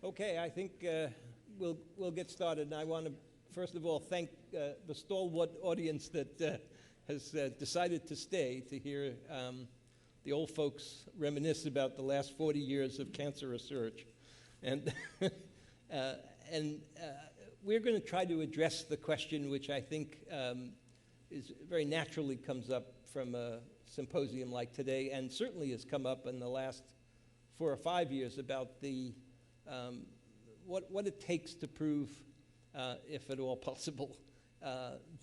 Okay, I think we'll get started. And I want to, first of all, thank the stalwart audience that has decided to stay to hear the old folks reminisce about the last 40 years of cancer research. And, we're going to try to address the question which I think is very naturally comes up from a symposium like today, and certainly has come up in the last 4 or 5 years about the what it takes to prove, if at all possible,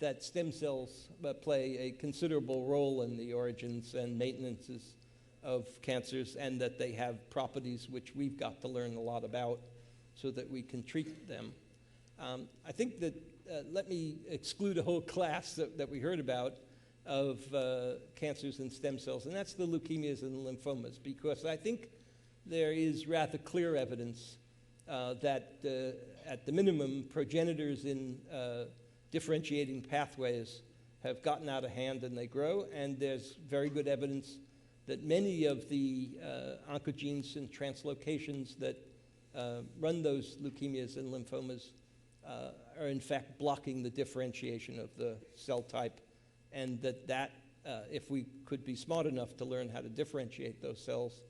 that stem cells play a considerable role in the origins and maintenances of cancers, and that they have properties which we've got to learn a lot about so that we can treat them. I think that, let me exclude a whole class that we heard about of cancers and stem cells, and that's the leukemias and the lymphomas, because I think there is rather clear evidence that, at the minimum, progenitors in differentiating pathways have gotten out of hand and they grow, and there's very good evidence that many of the oncogenes and translocations that run those leukemias and lymphomas are in fact blocking the differentiation of the cell type, and that if we could be smart enough to learn how to differentiate those cells,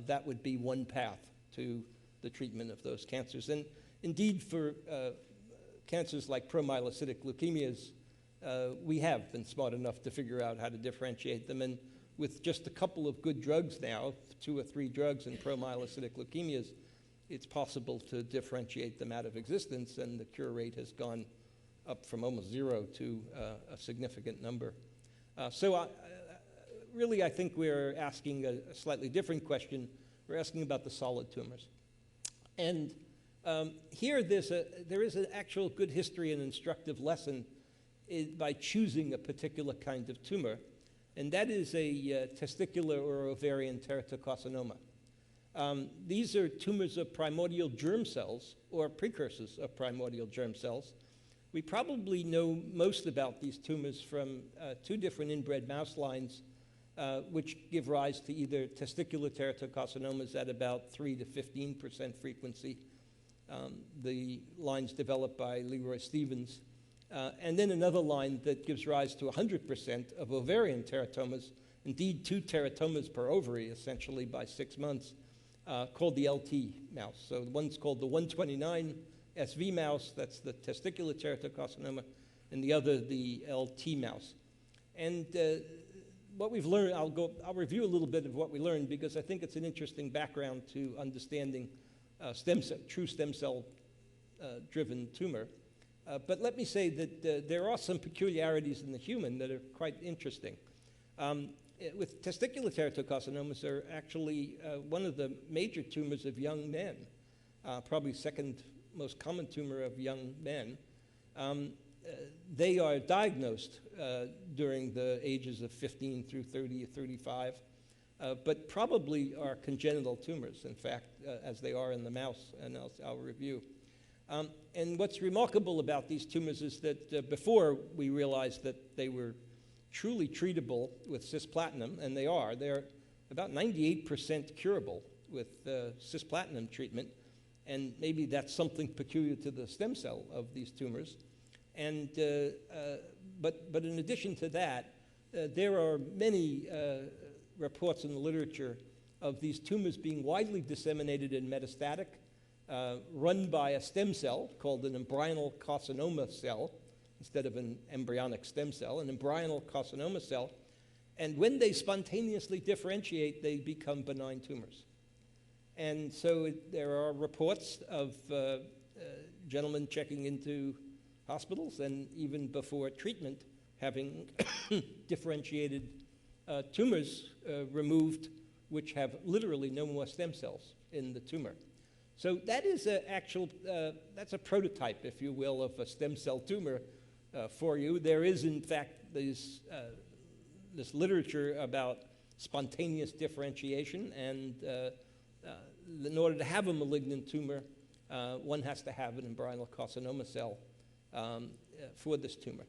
that would be one path to the treatment of those cancers. And indeed, for cancers like promyelocytic leukemias, we have been smart enough to figure out how to differentiate them. And with just a couple of good drugs now, 2 or 3 drugs in promyelocytic leukemias, it's possible to differentiate them out of existence, and the cure rate has gone up from almost 0 to a significant number. Really, I think we're asking a slightly different question. We're asking about the solid tumors. And here there is an actual good history and instructive lesson by choosing a particular kind of tumor, and that is a testicular or ovarian teratocarcinoma. These are tumors of primordial germ cells or precursors of primordial germ cells. We probably know most about these tumors from 2 different inbred mouse lines, which give rise to either testicular teratocarcinomas at about 3 to 15% frequency. The lines developed by Leroy Stevens. And then another line that gives rise to 100% of ovarian teratomas, indeed 2 teratomas per ovary, essentially by 6 months, called the LT mouse. So one's called the 129 SV mouse, that's the testicular teratocarcinoma, and the other the LT mouse. And what we've learned, I'll review a little bit of what we learned, because I think it's an interesting background to understanding true stem cell driven tumor. But let me say that there are some peculiarities in the human that are quite interesting. With testicular teratocarcinomas are actually one of the major tumors of young men, probably second most common tumor of young men. They are diagnosed during the ages of 15 through 30 or 35, but probably are congenital tumors, in fact, as they are in the mouse, and I'll review. And what's remarkable about these tumors is that before we realized that they were truly treatable with cisplatin, and they're about 98% curable with cisplatin treatment, and maybe that's something peculiar to the stem cell of these tumors. And but in addition to that, there are many reports in the literature of these tumors being widely disseminated in metastatic, run by a stem cell called an embryonal carcinoma cell, instead of an embryonic stem cell, an embryonal carcinoma cell. And when they spontaneously differentiate, they become benign tumors. And so there are reports of gentlemen checking into hospitals, and even before treatment, having differentiated tumors removed, which have literally no more stem cells in the tumor. So that is that's a prototype, if you will, of a stem cell tumor for you. There is, in fact, this literature about spontaneous differentiation, and in order to have a malignant tumor, one has to have an embryonal carcinoma cell for this tumor.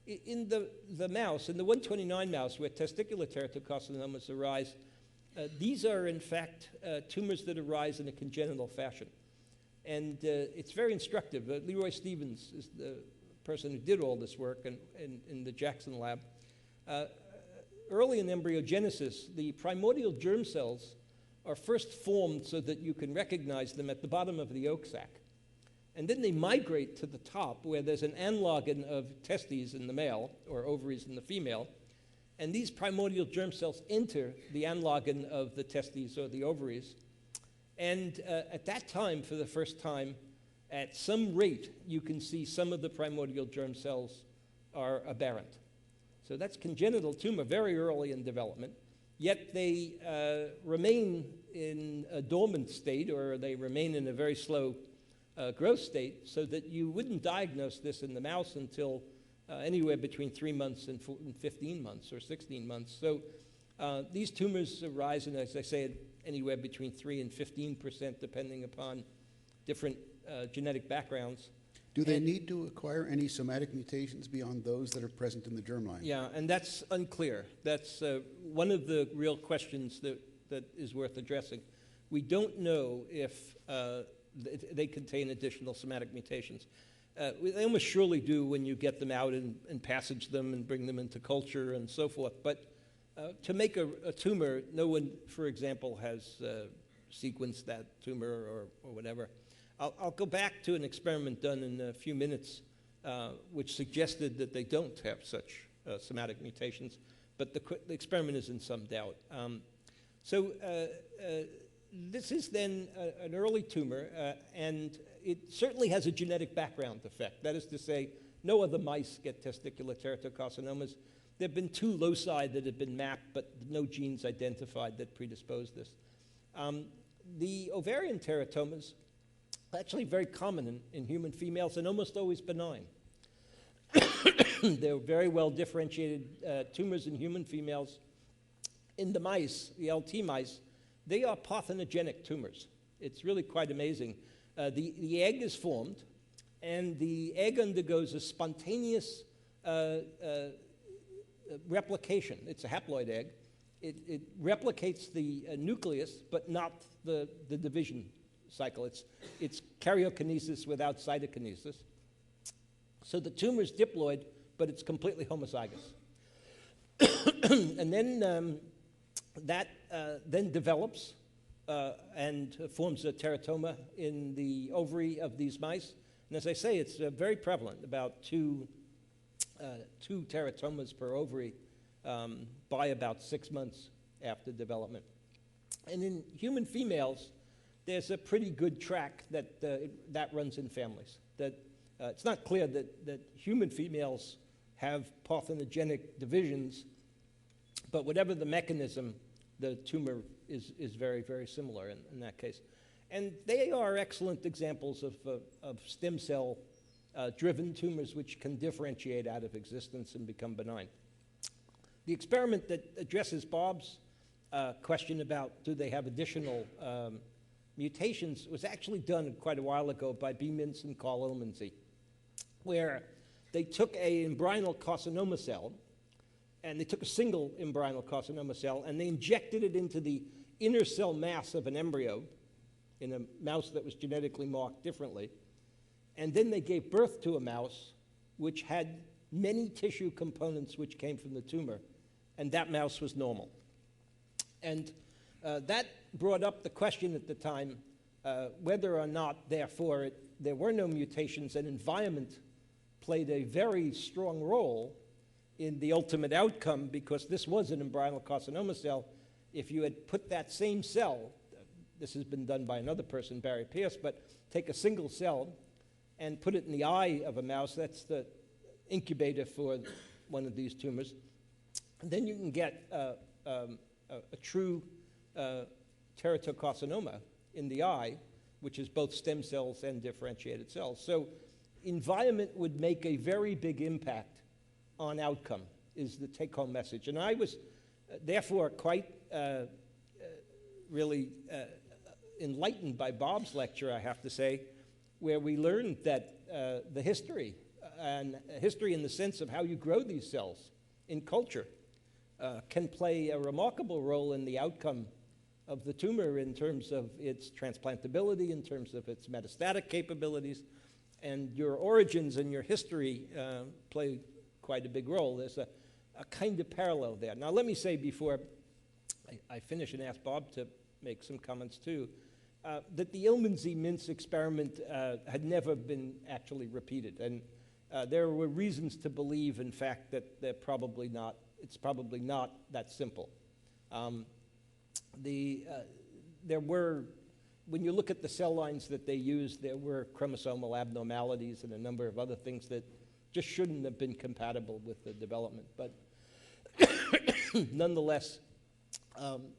In the mouse, in the 129 mouse, where testicular teratocarcinomas arise, these are, in fact, tumors that arise in a congenital fashion. And it's very instructive. Leroy Stevens is the person who did all this work in the Jackson lab. Early in embryogenesis, the primordial germ cells are first formed so that you can recognize them at the bottom of the yolk sac. And then they migrate to the top where there's an anlogon of testes in the male or ovaries in the female. And these primordial germ cells enter the anlogon of the testes or the ovaries. And at that time, for the first time, at some rate, you can see some of the primordial germ cells are aberrant. So that's congenital tumor very early in development, yet they remain in a dormant state, or they remain in a very slow growth state, so that you wouldn't diagnose this in the mouse until anywhere between 3 months and 15 months or 16 months. So these tumors arise, and as I said, anywhere between 3 and 15%, depending upon different genetic backgrounds. Do they need to acquire any somatic mutations beyond those that are present in the germline? Yeah, and that's unclear. That's one of the real questions that is worth addressing. We don't know if they contain additional somatic mutations. They almost surely do when you get them out and passage them and bring them into culture and so forth. But to make a tumor, no one, for example, has sequenced that tumor or whatever. I'll go back to an experiment done in a few minutes which suggested that they don't have such somatic mutations, but the experiment is in some doubt. This is then an early tumor, and it certainly has a genetic background effect. That is to say, no other mice get testicular teratocarcinomas. There have been 2 loci that have been mapped, but no genes identified that predispose this. The ovarian teratomas are actually very common in human females and almost always benign. They're very well differentiated tumors in human females. In the mice, the LT mice, they are parthenogenic tumors. It's really quite amazing. The egg is formed, and the egg undergoes a spontaneous replication. It's a haploid egg. It replicates the nucleus, but not the division cycle. It's karyokinesis without cytokinesis. So the tumor is diploid, but it's completely homozygous. And then that then develops and forms a teratoma in the ovary of these mice. And as I say, it's very prevalent, about two teratomas per ovary by about 6 months after development. And in human females, there's a pretty good track that runs in families. It's not clear that human females have parthenogenic divisions, but whatever the mechanism, the tumor is very, very similar in that case. And they are excellent examples of stem cell driven tumors which can differentiate out of existence and become benign. The experiment that addresses Bob's question about do they have additional mutations was actually done quite a while ago by B. Mintz and Carl Omenzi, where they took a embryonal carcinoma cell, and they took a single embryonal carcinoma cell, and they injected it into the inner cell mass of an embryo in a mouse that was genetically marked differently. And then they gave birth to a mouse which had many tissue components which came from the tumor, and that mouse was normal. And that brought up the question at the time whether or not, therefore, there were no mutations, and environment played a very strong role in the ultimate outcome, because this was an embryonal carcinoma cell. If you had put that same cell, this has been done by another person, Barry Pierce, but take a single cell and put it in the eye of a mouse, that's the incubator for one of these tumors, and then you can get a true teratocarcinoma in the eye, which is both stem cells and differentiated cells. So environment would make a very big impact on outcome, is the take-home message. And I was therefore quite really enlightened by Bob's lecture, I have to say, where we learned that the history, and history in the sense of how you grow these cells in culture, can play a remarkable role in the outcome of the tumor in terms of its transplantability, in terms of its metastatic capabilities, and your origins and your history play quite a big role. There's a kind of parallel there. Now, let me say before I finish and ask Bob to make some comments too, that the Ilmenzy-Mintz experiment had never been actually repeated. And there were reasons to believe, in fact, that it's probably not that simple. There were, when you look at the cell lines that they used, there were chromosomal abnormalities and a number of other things that just shouldn't have been compatible with the development. But nonetheless,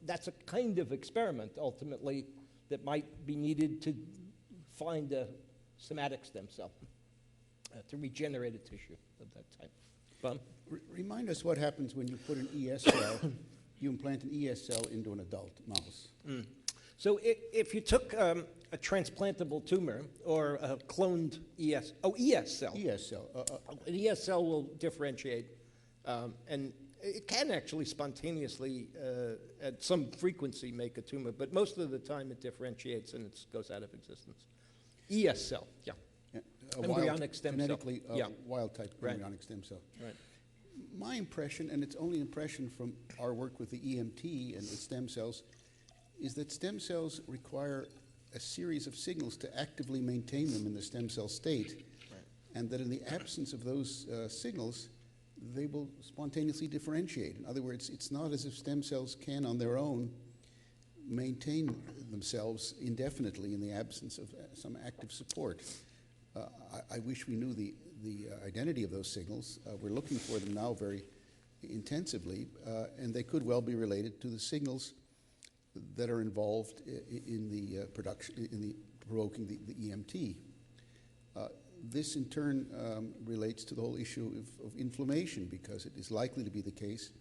that's a kind of experiment, ultimately, that might be needed to find a somatic stem cell to regenerate a tissue of that type. Bob? Remind us what happens when you put an ES cell, you implant an ES cell into an adult mouse. So if you took a transplantable tumor or a cloned ES cell. ES cell. An ES cell will differentiate, and it can actually spontaneously, at some frequency, make a tumor, but most of the time it differentiates and it goes out of existence. ES cell, yeah. Embryonic stem cell. Genetically wild-type embryonic stem cell. Right. My impression, and it's only impression from our work with the EMT and with stem cells, is that stem cells require a series of signals to actively maintain them in the stem cell state, and that in the absence of those signals, they will spontaneously differentiate. In other words, it's not as if stem cells can, on their own, maintain themselves indefinitely in the absence of some active support. I wish we knew the identity of those signals. We're looking for them now very intensively, and they could well be related to the signals that are involved in the provoking the EMT. This in turn relates to the whole issue of inflammation, because it is likely to be the case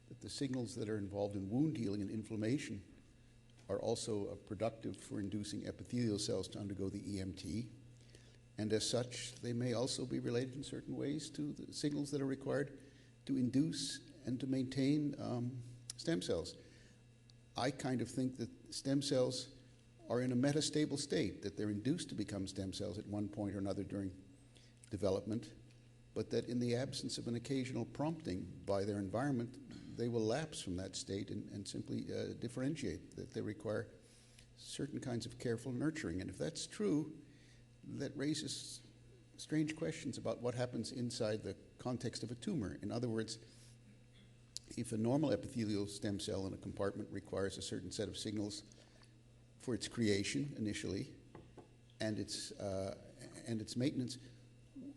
that the signals that are involved in wound healing and inflammation are also productive for inducing epithelial cells to undergo the EMT. And as such, they may also be related in certain ways to the signals that are required to induce and to maintain stem cells. I kind of think that stem cells are in a metastable state, that they're induced to become stem cells at one point or another during development, but that in the absence of an occasional prompting by their environment, they will lapse from that state and simply differentiate, that they require certain kinds of careful nurturing. And if that's true, that raises strange questions about what happens inside the context of a tumor. In other words, if a normal epithelial stem cell in a compartment requires a certain set of signals for its creation initially and its maintenance,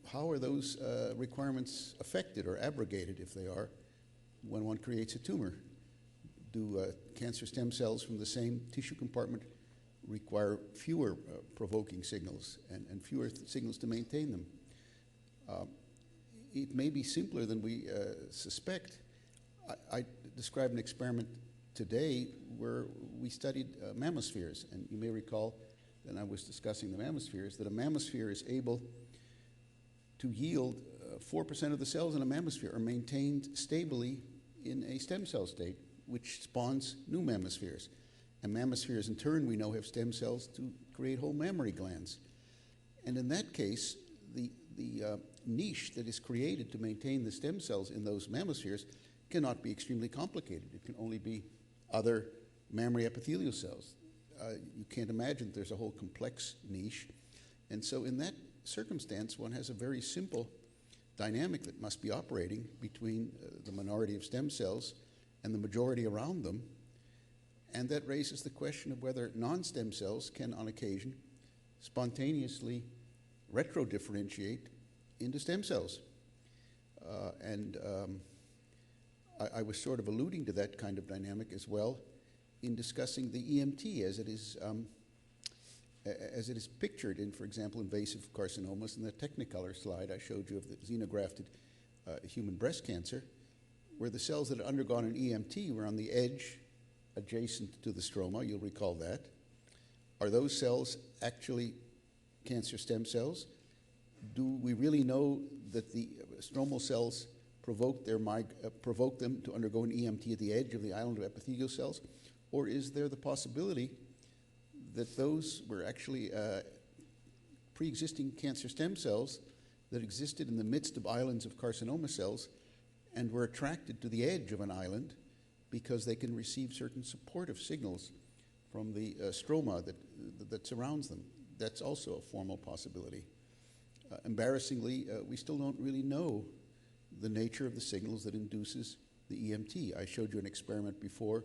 how are those requirements affected or abrogated, if they are, when one creates a tumor? Do cancer stem cells from the same tissue compartment require fewer provoking signals and fewer signals to maintain them? It may be simpler than we suspect. I described an experiment today where we studied mammospheres, and you may recall that I was discussing the mammospheres, that a mammosphere is able to yield 4% of the cells in a mammosphere are maintained stably in a stem cell state, which spawns new mammospheres. And mammospheres, in turn, we know have stem cells to create whole mammary glands. And in that case, the niche that is created to maintain the stem cells in those mammospheres cannot be extremely complicated. It can only be other mammary epithelial cells. You can't imagine there's a whole complex niche. And so in that circumstance, one has a very simple dynamic that must be operating between the minority of stem cells and the majority around them. And that raises the question of whether non-stem cells can, on occasion, spontaneously retro-differentiate into stem cells. I was sort of alluding to that kind of dynamic as well in discussing the EMT as it is pictured in, for example, invasive carcinomas. In the Technicolor slide I showed you of the xenografted human breast cancer, where the cells that had undergone an EMT were on the edge adjacent to the stroma. You'll recall that. Are those cells actually cancer stem cells? Do we really know that the stromal cells provoke them to undergo an EMT at the edge of the island of epithelial cells? Or is there the possibility that those were actually pre-existing cancer stem cells that existed in the midst of islands of carcinoma cells and were attracted to the edge of an island because they can receive certain supportive signals from the stroma that surrounds them? That's also a formal possibility. Embarrassingly, we still don't really know the nature of the signals that induces the EMT. I showed you an experiment before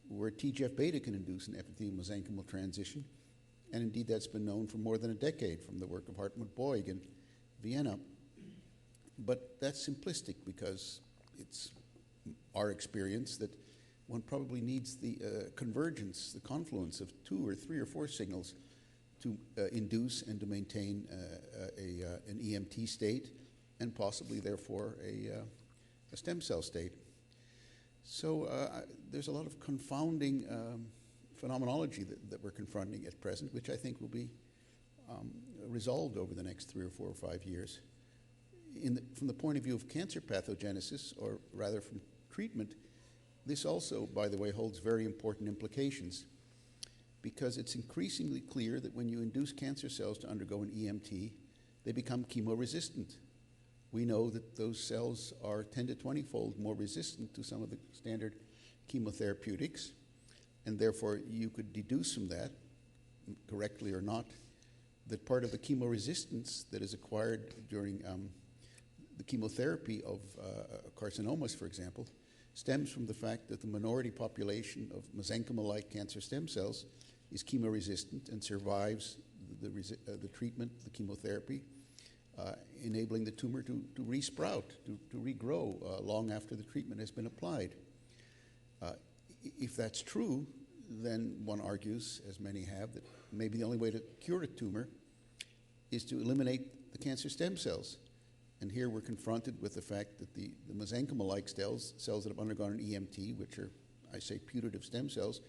where TGF-beta can induce an epithelial-mesenchymal transition, and indeed that's been known for more than a decade from the work of Hartmut Boig in Vienna. But that's simplistic because it's our experience that one probably needs the convergence, the confluence of 2 or 3 or 4 signals to induce and to maintain an EMT state and possibly, therefore, a stem cell state. So there's a lot of confounding phenomenology that we're confronting at present, which I think will be resolved over the next 3 or 4 or 5 years. From the point of view of cancer pathogenesis, or rather from treatment, this also, by the way, holds very important implications, because it's increasingly clear that when you induce cancer cells to undergo an EMT, they become chemoresistant. We know that those cells are 10 to 20-fold more resistant to some of the standard chemotherapeutics, and therefore you could deduce from that, correctly or not, that part of the chemoresistance that is acquired during the chemotherapy of carcinomas, for example, stems from the fact that the minority population of mesenchymal-like cancer stem cells is chemoresistant and survives the treatment, the chemotherapy, enabling the tumor to resprout, to regrow long after the treatment has been applied. If that's true, then one argues, as many have, that maybe the only way to cure a tumor is to eliminate the cancer stem cells. And here we're confronted with the fact that the mesenchymal-like cells that have undergone an EMT, which are, I say, putative stem cells,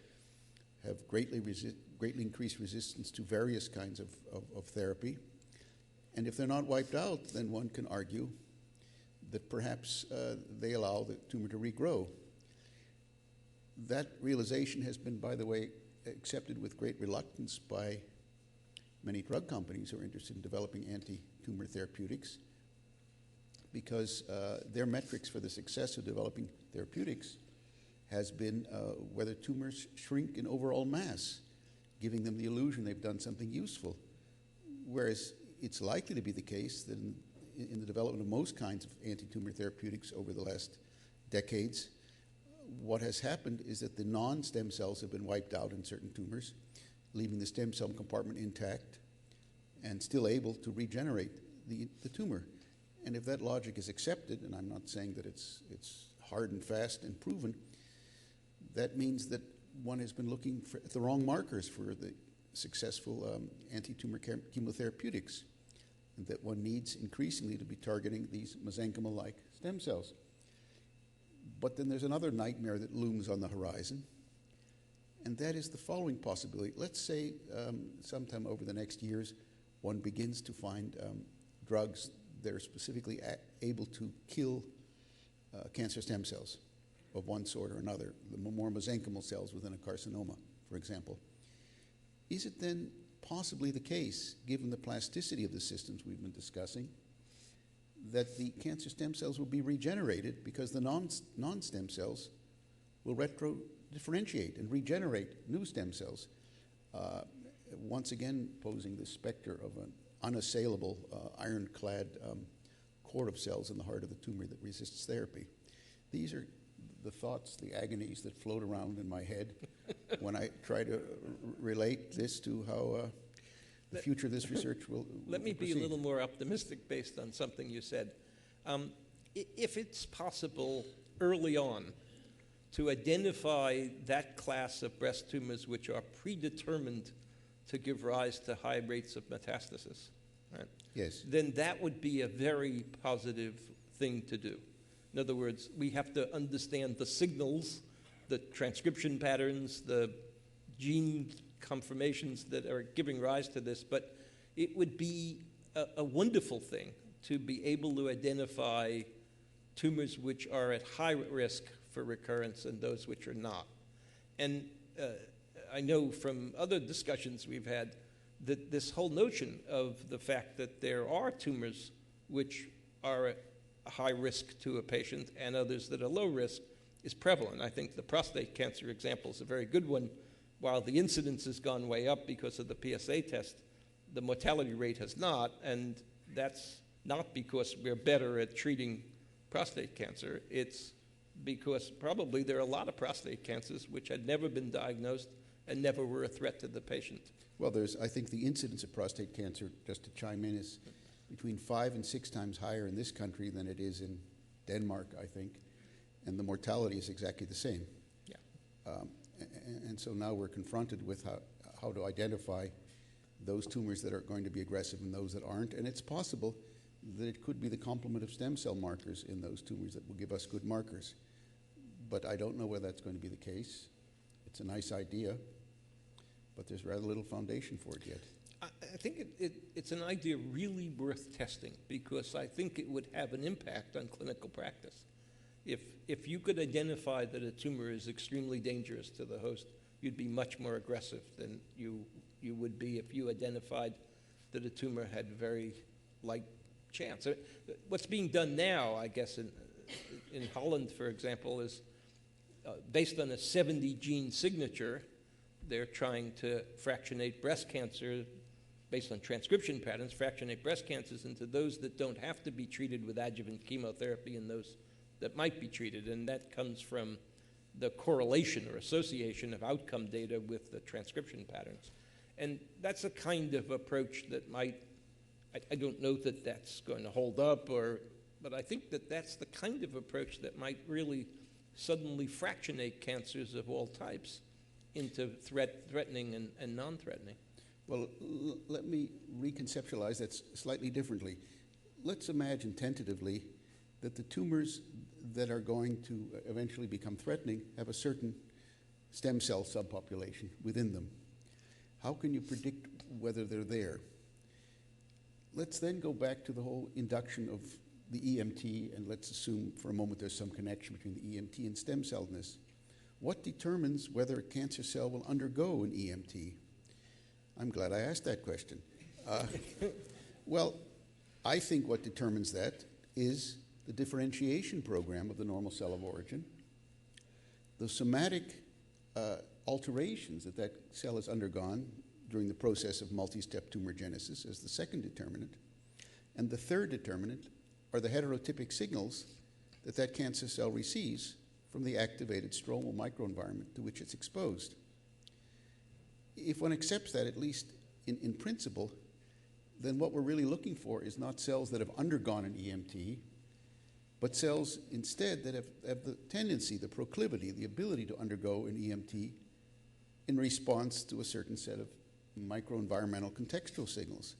have greatly increased resistance to various kinds of therapy. And if they're not wiped out, then one can argue that perhaps they allow the tumor to regrow. That realization has been, by the way, accepted with great reluctance by many drug companies who are interested in developing anti-tumor therapeutics, because their metrics for the success of developing therapeutics has been whether tumors shrink in overall mass, giving them the illusion they've done something useful. Whereas it's likely to be the case that in the development of most kinds of anti-tumor therapeutics over the last decades, what has happened is that the non-stem cells have been wiped out in certain tumors, leaving the stem cell compartment intact and still able to regenerate the tumor. And if that logic is accepted, and I'm not saying that it's hard and fast and proven, that means that one has been looking at the wrong markers for the successful anti-tumor chemotherapeutics, and that one needs increasingly to be targeting these mesenchymal-like stem cells. But then there's another nightmare that looms on the horizon, and that is the following possibility. Let's say sometime over the next years, one begins to find drugs that are specifically able to kill cancer stem cells of one sort or another, the more mesenchymal cells within a carcinoma, for example. Is it then possibly the case, given the plasticity of the systems we've been discussing, that the cancer stem cells will be regenerated because the non-stem cells will retro-differentiate and regenerate new stem cells, once again posing the specter of an unassailable ironclad core of cells in the heart of the tumor that resists therapy? These are the thoughts, the agonies that float around in my head when I try to relate this to how the future of this research will Let me be proceed. a little more optimistic based on something you said. If it's possible early on to identify that class of breast tumors which are predetermined to give rise to high rates of metastasis, right? Yes. Then that would be a very positive thing to do. In other words, we have to understand the signals, the transcription patterns, the gene conformations that are giving rise to this, but it would be a wonderful thing to be able to identify tumors which are at high risk for recurrence and those which are not. And I know from other discussions we've had that this whole notion of the fact that there are tumors which are at a high risk to a patient and others that are low risk is prevalent. I think the prostate cancer example is a very good one. While the incidence has gone way up because of the PSA test, the mortality rate has not, and that's not because we're better at treating prostate cancer. It's because probably there are a lot of prostate cancers which had never been diagnosed and never were a threat to the patient. Well, I think the incidence of prostate cancer, just to chime in, is between 5 and 6 times higher in this country than it is in Denmark, I think, and the mortality is exactly the same. Yeah. And so now we're confronted with how to identify those tumors that are going to be aggressive and those that aren't, and it's possible that it could be the complement of stem cell markers in those tumors that will give us good markers. But I don't know whether that's going to be the case. It's a nice idea, but there's rather little foundation for it yet. I think it's an idea really worth testing because I think it would have an impact on clinical practice. If you could identify that a tumor is extremely dangerous to the host, you'd be much more aggressive than you would be if you identified that a tumor had very light chance. What's being done now, I guess, in Holland, for example, is based on a 70 gene signature, they're trying to fractionate breast cancer based on transcription patterns, fractionate breast cancers into those that don't have to be treated with adjuvant chemotherapy and those that might be treated. And that comes from the correlation or association of outcome data with the transcription patterns. And that's a kind of approach that might, I don't know that that's going to hold up, but I think that that's the kind of approach that might really suddenly fractionate cancers of all types into threatening and non-threatening. Well, let me reconceptualize that slightly differently. Let's imagine tentatively that the tumors that are going to eventually become threatening have a certain stem cell subpopulation within them. How can you predict whether they're there? Let's then go back to the whole induction of the EMT, and let's assume for a moment there's some connection between the EMT and stem cellness. What determines whether a cancer cell will undergo an EMT? I'm glad I asked that question. Well, I think what determines that is the differentiation program of the normal cell of origin, the somatic alterations that that cell has undergone during the process of multi-step tumorigenesis as the second determinant, and the third determinant are the heterotypic signals that that cancer cell receives from the activated stromal microenvironment to which it's exposed. If one accepts that, at least in principle, then what we're really looking for is not cells that have undergone an EMT, but cells instead that have the tendency, the proclivity, the ability to undergo an EMT in response to a certain set of microenvironmental contextual signals.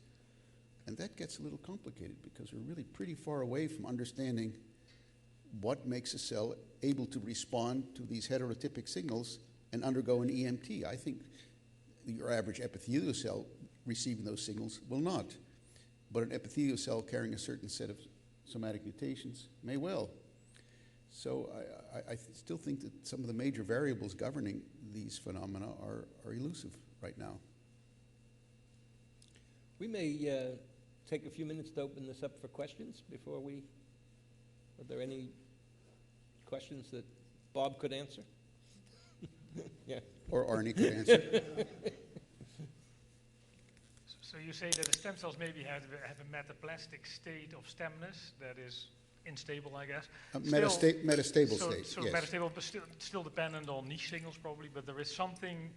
And that gets a little complicated because we're really pretty far away from understanding what makes a cell able to respond to these heterotypic signals and undergo an EMT. I think your average epithelial cell receiving those signals will not. But an epithelial cell carrying a certain set of somatic mutations may well. So I still think that some of the major variables governing these phenomena are elusive right now. We may take a few minutes to open this up for questions before are there any questions that Bob could answer? Yeah. Or Arnie could answer. So you say that the stem cells maybe have a metaplastic state of stemness that is unstable, I guess. Metastable state, so yes. Metastable, but still dependent on niche signals probably, but there is something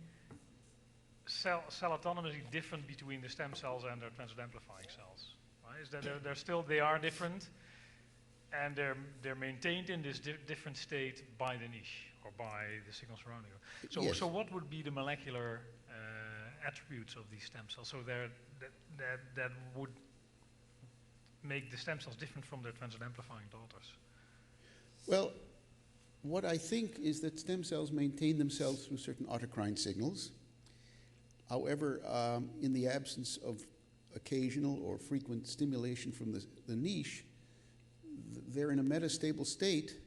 cell autonomously different between the stem cells and their transit amplifying cells. Right? Is that they are different, and they're maintained in this different state by the niche or by the signals surrounding them. So, yes. So what would be the molecular attributes of these stem cells? So that would make the stem cells different from their transit amplifying daughters. Well, what I think is that stem cells maintain themselves through certain autocrine signals. However, in the absence of occasional or frequent stimulation from the niche, they're in a metastable state,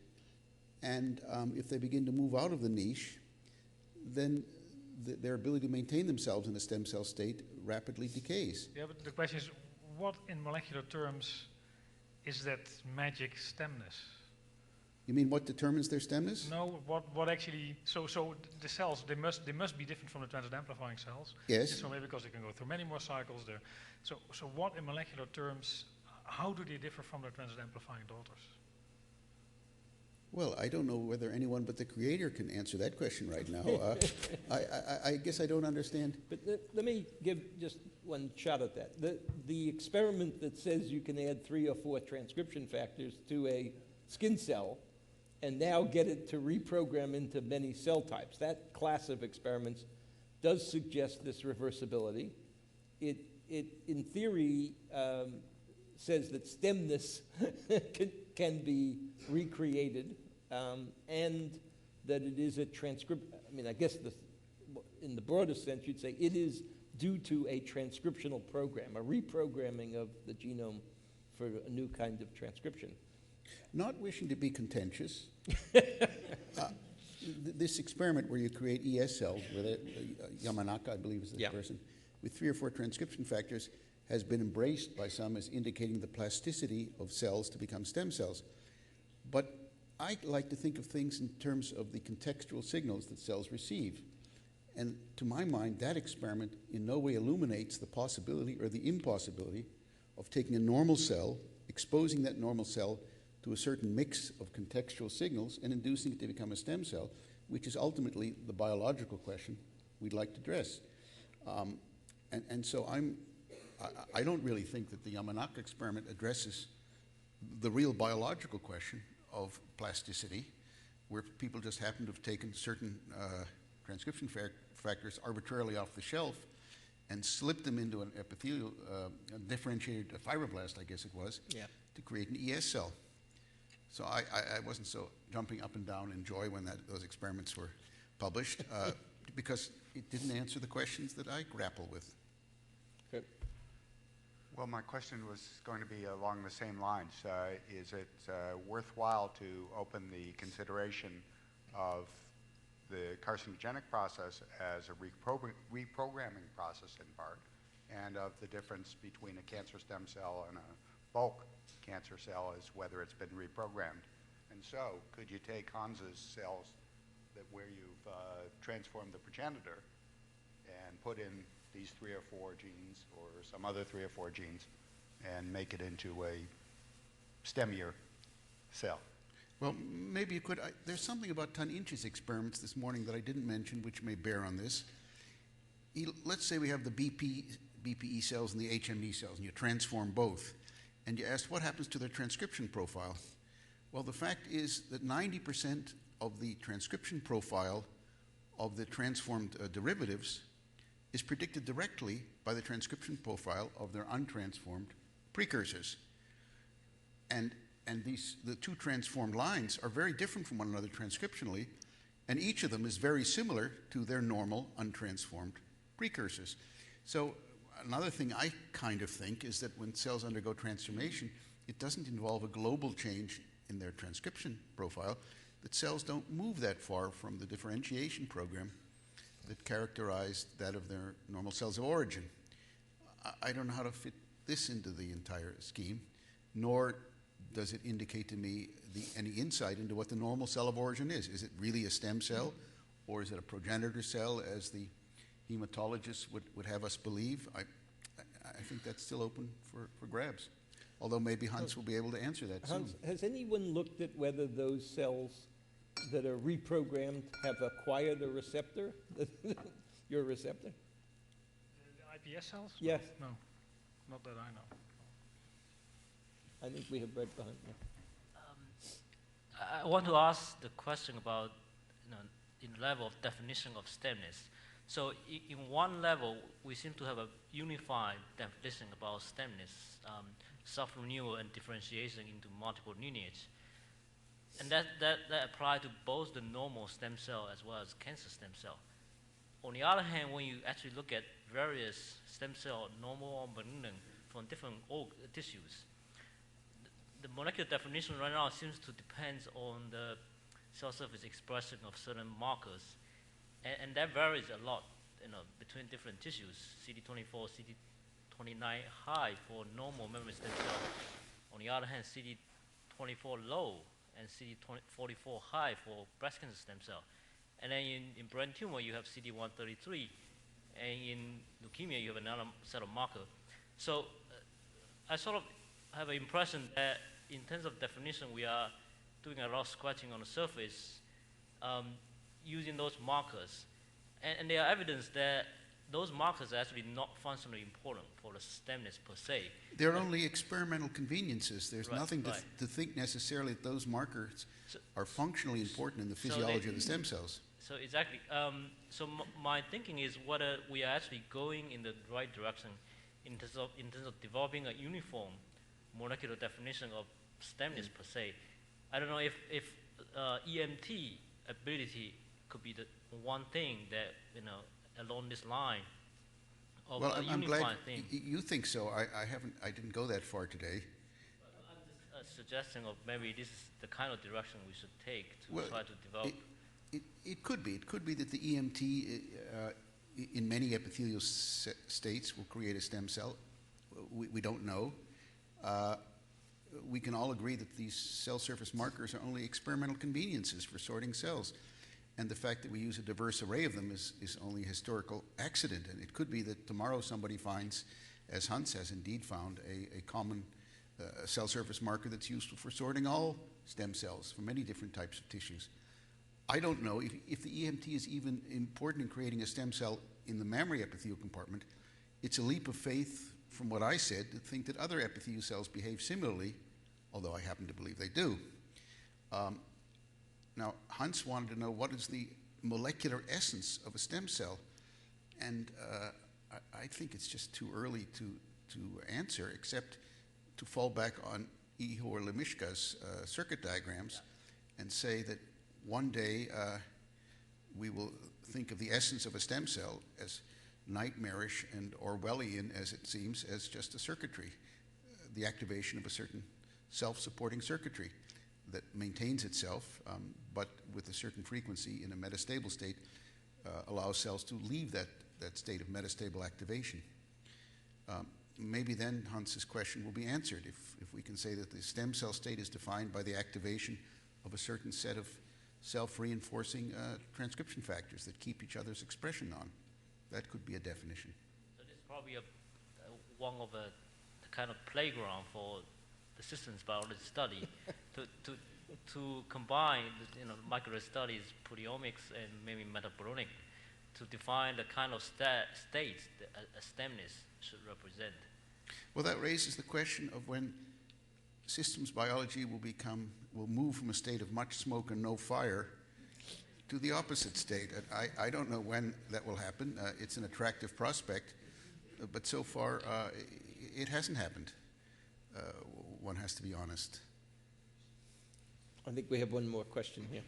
and if they begin to move out of the niche, then their ability to maintain themselves in a stem cell state rapidly decays. Yeah, but the question is, what in molecular terms is that magic stemness? You mean what determines their stemness? No, what actually, so the cells, they must be different from the transit amplifying cells. Yes. So maybe because they can go through many more cycles there. So what in molecular terms, how do they differ from their transit amplifying daughters? Well, I don't know whether anyone but the creator can answer that question right now. I guess I don't understand. But let me give just one shot at that. The experiment that says you can add 3 or 4 transcription factors to a skin cell and now get it to reprogram into many cell types, that class of experiments does suggest this reversibility. It in theory, says that stemness can be recreated, and that it is a transcript. I mean, I guess in the broadest sense, you'd say it is due to a transcriptional program, a reprogramming of the genome for a new kind of transcription. Not wishing to be contentious, this experiment where you create ES cells, with Yamanaka, I believe is the person, with 3 or 4 transcription factors, has been embraced by some as indicating the plasticity of cells to become stem cells. But I like to think of things in terms of the contextual signals that cells receive. And to my mind, that experiment in no way illuminates the possibility or the impossibility of taking a normal cell, exposing that normal cell to a certain mix of contextual signals and inducing it to become a stem cell, which is ultimately the biological question we'd like to address. And so I don't really think that the Yamanaka experiment addresses the real biological question of plasticity, where people just happen to have taken certain transcription factors arbitrarily off the shelf and slipped them into an epithelial, a differentiated fibroblast, I guess it was, to create an ES cell. So I wasn't so jumping up and down in joy when those experiments were published, because it didn't answer the questions that I grapple with. Okay. Well, my question was going to be along the same lines. Is it worthwhile to open the consideration of the carcinogenic process as a reprogramming process in part, and of the difference between a cancer stem cell and a bulk cancer cell as whether it's been reprogrammed? And so, could you take Hans's cells where you've transformed the progenitor and put in these 3 or 4 genes or some other 3 or 4 genes and make it into a stemmier cell? Well, maybe you could. There's something about Tan-Inch's experiments this morning that I didn't mention, which may bear on this. Let's say we have the BPE cells and the HMD cells, and you transform both. And you asked what happens to their transcription profile. Well, the fact is that 90% of the transcription profile of the transformed derivatives is predicted directly by the transcription profile of their untransformed precursors. And the 2 transformed lines are very different from one another transcriptionally, and each of them is very similar to their normal untransformed precursors. So another thing I kind of think is that when cells undergo transformation, it doesn't involve a global change in their transcription profile, that cells don't move that far from the differentiation program that characterized that of their normal cells of origin. I don't know how to fit this into the entire scheme, nor does it indicate to me any insight into what the normal cell of origin is. Is it really a stem cell, or is it a progenitor cell, as the hematologists would have us believe? I think that's still open for grabs, although maybe Hans will be able to answer that soon. Hans, has anyone looked at whether those cells that are reprogrammed have acquired a receptor? Your receptor? The iPS cells? Yes. No, not that I know. I think we have right behind you. I want to ask the question about, in level of definition of stemness. So in one level, we seem to have a unified definition about stemness, self-renewal and differentiation into multiple lineage. And that applies to both the normal stem cell as well as cancer stem cell. On the other hand, when you actually look at various stem cell, normal or malignant, from different tissues, the molecular definition right now seems to depend on the cell surface expression of certain markers. and that varies a lot, between different tissues. CD24, CD29 high for normal memory stem cell. On the other hand, CD24 low and CD44 high for breast cancer stem cell. And then in brain tumor, you have CD133, and in leukemia, you have another set of marker. So I sort of have an impression that in terms of definition, we are doing a lot of scratching on the surface using those markers. And there are evidence that those markers are actually not functionally important for the stemness per se. They're only experimental conveniences. There's nothing right. to think necessarily that those markers are functionally important in the physiology of the stem cells. So exactly. So my thinking is whether we are actually going in the right direction in terms of developing a uniform molecular definition of stemness per se. I don't know if EMT ability could be the one thing that along this line of Well, a I'm glad unifying thing. you think so. I didn't go that far today. I'm just suggesting of maybe this is the kind of direction we should take to try to develop. It could be. It could be that the EMT in many epithelial states will create a stem cell. We don't know. We can all agree that these cell surface markers are only experimental conveniences for sorting cells. And the fact that we use a diverse array of them is only a historical accident. And it could be that tomorrow somebody finds, as Hans has indeed found, a common cell surface marker that's useful for sorting all stem cells from many different types of tissues. I don't know if the EMT is even important in creating a stem cell in the mammary epithelial compartment. It's a leap of faith from what I said to think that other epithelial cells behave similarly, although I happen to believe they do. Now, Hans wanted to know what is the molecular essence of a stem cell, and I think it's just too early to answer, except to fall back on Ihor Lemishka's circuit diagrams and say that one day we will think of the essence of a stem cell as nightmarish and Orwellian, as it seems, as just a circuitry, the activation of a certain self-supporting circuitry that maintains itself, but with a certain frequency in a metastable state, allows cells to leave that state of metastable activation. Maybe then Hans's question will be answered if we can say that the stem cell state is defined by the activation of a certain set of self-reinforcing transcription factors that keep each other's expression on. That could be a definition. So this is probably one of the kind of playground for the systems biology study to combine micro studies, proteomics, and maybe metabolomic to define the kind of states that a stemness should represent. Well, that raises the question of when systems biology will move from a state of much smoke and no fire to the opposite state. And I don't know when that will happen. It's an attractive prospect, but so far it hasn't happened. One has to be honest. I think we have one more question here.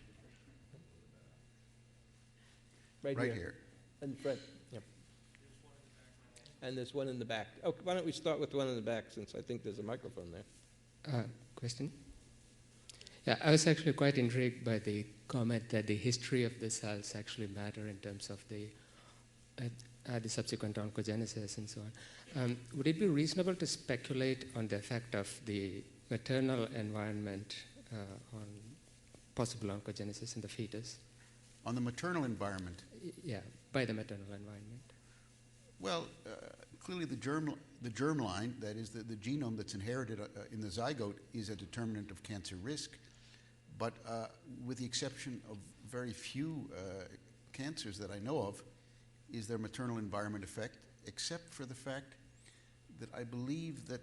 Right here. In front, yep. And there's one in the back. Oh, why don't we start with one in the back, since I think there's a microphone there. Question? Yeah, I was actually quite intrigued by the comment that the history of the cells actually matter in terms of the subsequent oncogenesis and so on. Would it be reasonable to speculate on the effect of the maternal environment on possible oncogenesis in the fetus? On the maternal environment? Yeah, by the maternal environment. Well, clearly the germline, that is the genome that's inherited in the zygote, is a determinant of cancer risk. But with the exception of very few cancers that I know of, is there maternal environment effect, except for the fact that I believe that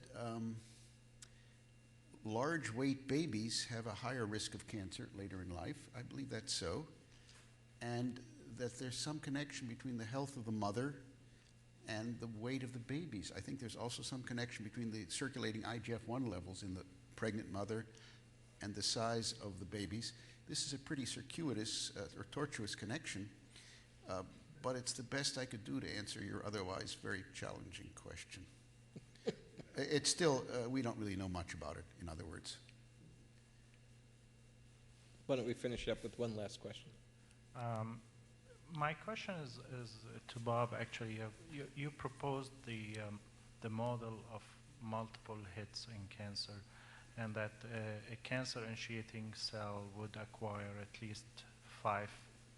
large weight babies have a higher risk of cancer later in life. I believe that's so. And that there's some connection between the health of the mother and the weight of the babies. I think there's also some connection between the circulating IGF-1 levels in the pregnant mother and the size of the babies. This is a pretty circuitous or tortuous connection, but it's the best I could do to answer your otherwise very challenging question. It's still, we don't really know much about it, in other words. Why don't we finish up with one last question? My question is to Bob. Actually, you proposed the model of multiple hits in cancer, and that a cancer-initiating cell would acquire at least 5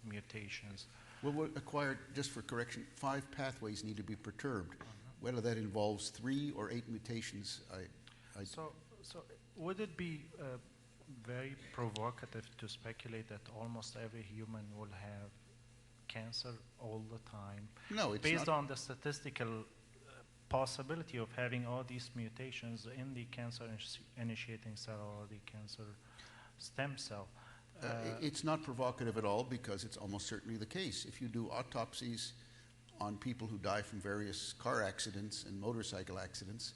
mutations. Well, what acquired, just for correction, 5 pathways need to be perturbed. Whether that involves 3 or 8 mutations, So would it be very provocative to speculate that almost every human will have cancer all the time? No, it's based not. on the statistical possibility of having all these mutations in the cancer initiating cell or the cancer stem cell. It's not provocative at all, because it's almost certainly the case. If you do autopsies on people who die from various car accidents and motorcycle accidents,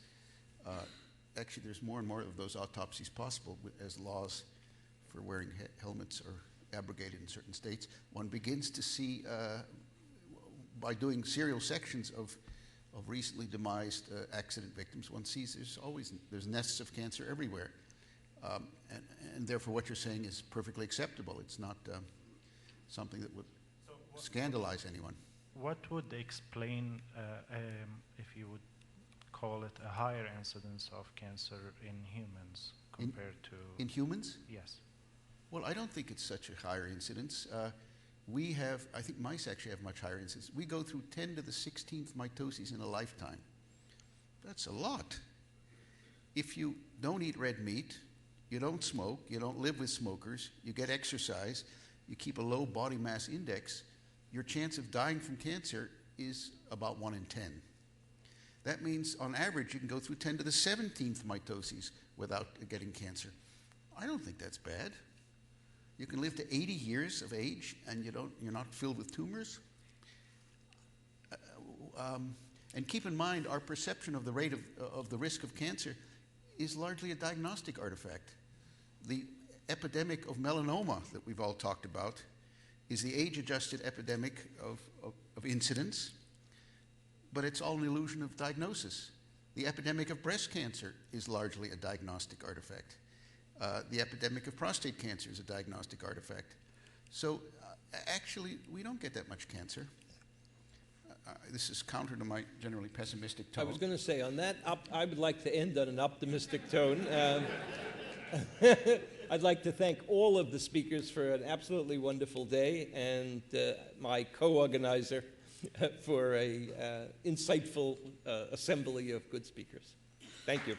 actually there's more and more of those autopsies possible as laws for wearing helmets are abrogated in certain states. One begins to see, by doing serial sections of recently demised accident victims, one sees there's nests of cancer everywhere. And therefore what you're saying is perfectly acceptable. It's not something that would scandalize anyone. What would explain, if you would call it, a higher incidence of cancer in humans compared to... In humans? Yes. Well, I don't think it's such a higher incidence. We have, I think mice actually have much higher incidence. We go through 10 to the 16th mitoses in a lifetime. That's a lot. If you don't eat red meat, you don't smoke, you don't live with smokers, you get exercise, you keep a low body mass index, your chance of dying from cancer is about 1 in 10. That means, on average, you can go through 10 to the 17th mitoses without getting cancer. I don't think that's bad. You can live to 80 years of age and you're not filled with tumors. And keep in mind, our perception of the rate of the risk of cancer is largely a diagnostic artifact. The epidemic of melanoma that we've all talked about is the age-adjusted epidemic of incidence, but it's all an illusion of diagnosis. The epidemic of breast cancer is largely a diagnostic artifact. The epidemic of prostate cancer is a diagnostic artifact. So actually, we don't get that much cancer. This is counter to my generally pessimistic tone. I was going to say, on that, I would like to end on an optimistic tone. I'd like to thank all of the speakers for an absolutely wonderful day, and my co-organizer for an insightful assembly of good speakers. Thank you.